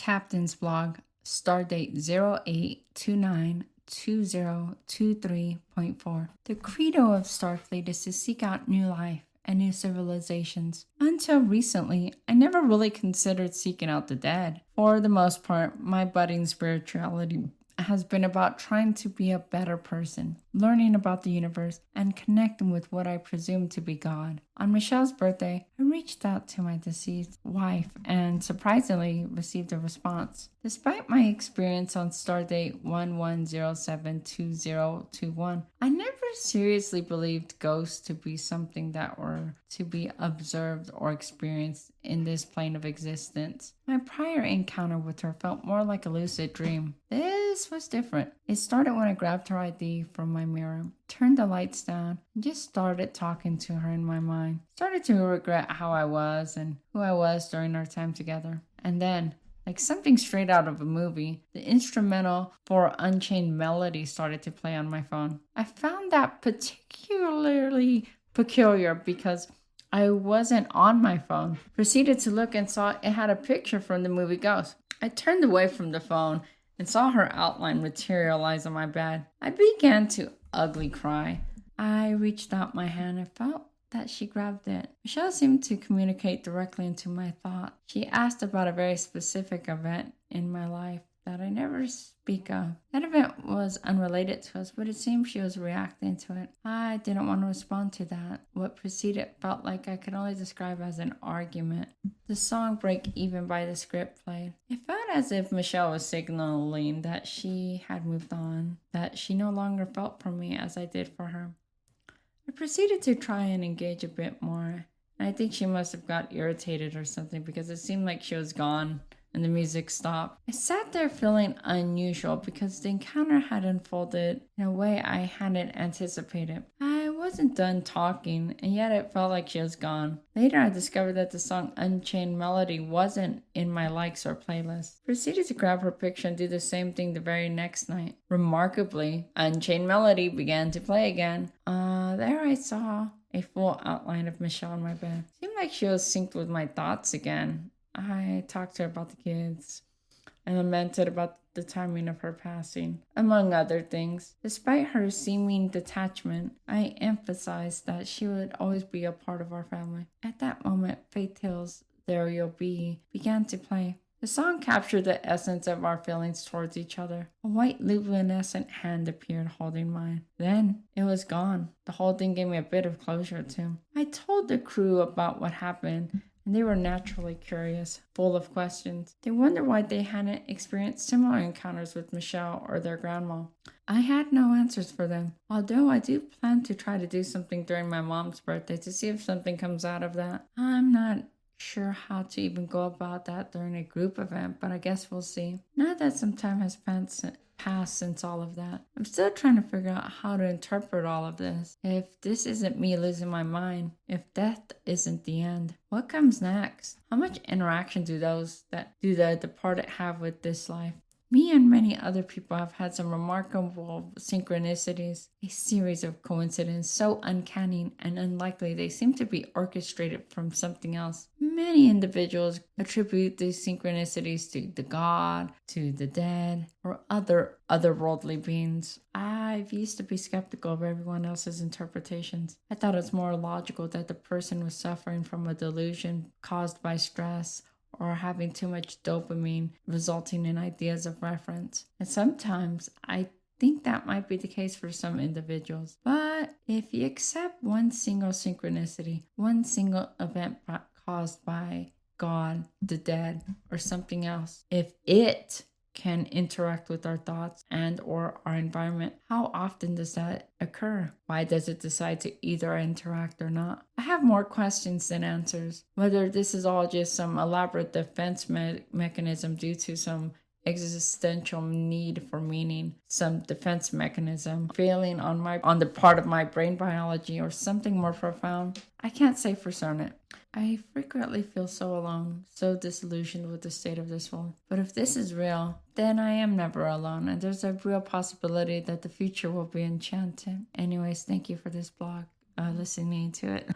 Captain's blog, Stardate 08292023.4. The credo of Starfleet is to seek out new life and new civilizations. Until recently, I never really considered seeking out the dead. For the most part, my budding spirituality has been about trying to be a better person, learning about the universe, and connecting with what I presume to be God. On Michelle's birthday, I reached out to my deceased wife and surprisingly received a response. Despite my experience on Stardate 11072021, I never seriously believed ghosts to be something that were to be observed or experienced in this plane of existence. My prior encounter with her felt more like a lucid dream. This was different. It started when I grabbed her ID from my mirror, turned the lights down, and just started talking to her in my mind. Started to regret how I was and who I was during our time together. And then, like something straight out of a movie, the instrumental for Unchained Melody started to play on my phone. I found that particularly peculiar because I wasn't on my phone. Proceeded to look and saw it had a picture from the movie Ghost. I turned away from the phone and saw her outline materialize on my bed. I began to ugly cry. I reached out my hand and felt that she grabbed it. Michelle seemed to communicate directly into my thought. She asked about a very specific event in my life that I never speak of. That event was unrelated to us, but it seemed she was reacting to it. I didn't want to respond to that. What preceded felt like I could only describe as an argument. The song Break Even by the Script played. It felt as if Michelle was signaling that she had moved on, that she no longer felt for me as I did for her. I proceeded to try and engage a bit more, and I think she must have got irritated or something because it seemed like she was gone and the music stopped. I sat there feeling unusual because the encounter had unfolded in a way I hadn't anticipated. I wasn't done talking, and yet it felt like she was gone. Later, I discovered that the song Unchained Melody wasn't in my likes or playlist. Proceeded to grab her picture and do the same thing the very next night. Remarkably, Unchained Melody began to play again. There I saw a full outline of Michelle on my bed. Seemed like she was synced with my thoughts again. I talked to her about the kids and lamented about the timing of her passing, among other things. Despite her seeming detachment, I emphasized that she would always be a part of our family. At that moment, Faith Hill's There You'll Be began to play. The song captured the essence of our feelings towards each other. A white luminescent hand appeared holding mine. Then it was gone. The whole thing gave me a bit of closure too. I told the crew about what happened, and they were naturally curious, full of questions. They wondered why they hadn't experienced similar encounters with Michelle or their grandma. I had no answers for them, although I do plan to try to do something during my mom's birthday to see if something comes out of that. I'm not sure how to even go about that during a group event, but I guess we'll see. Now that some time has passed since all of that, I'm still trying to figure out how to interpret all of this. If this isn't me losing my mind, if death isn't the end, what comes next? How much interaction do the departed have with this life? Me and many other people have had some remarkable synchronicities, a series of coincidences so uncanny and unlikely they seem to be orchestrated from something else. Many individuals attribute these synchronicities to the God, to the dead, or otherworldly beings. I've used to be skeptical of everyone else's interpretations. I thought it's more logical that the person was suffering from a delusion caused by stress or having too much dopamine, resulting in ideas of reference. And sometimes I think that might be the case for some individuals. But if you accept one single synchronicity, one single event caused by God, the dead, or something else, if it can interact with our thoughts and or our environment, how often does that occur? Why does it decide to either interact or not? I have more questions than answers. Whether this is all just some elaborate defense mechanism due to some existential need for meaning, some defense mechanism failing on the part of my brain biology, or something more profound, I can't say for certain. I frequently feel so alone, so disillusioned with the state of this world. But if this is real, then I am never alone, and there's a real possibility that the future will be enchanted. Anyways, thank you for this blog, listening to it.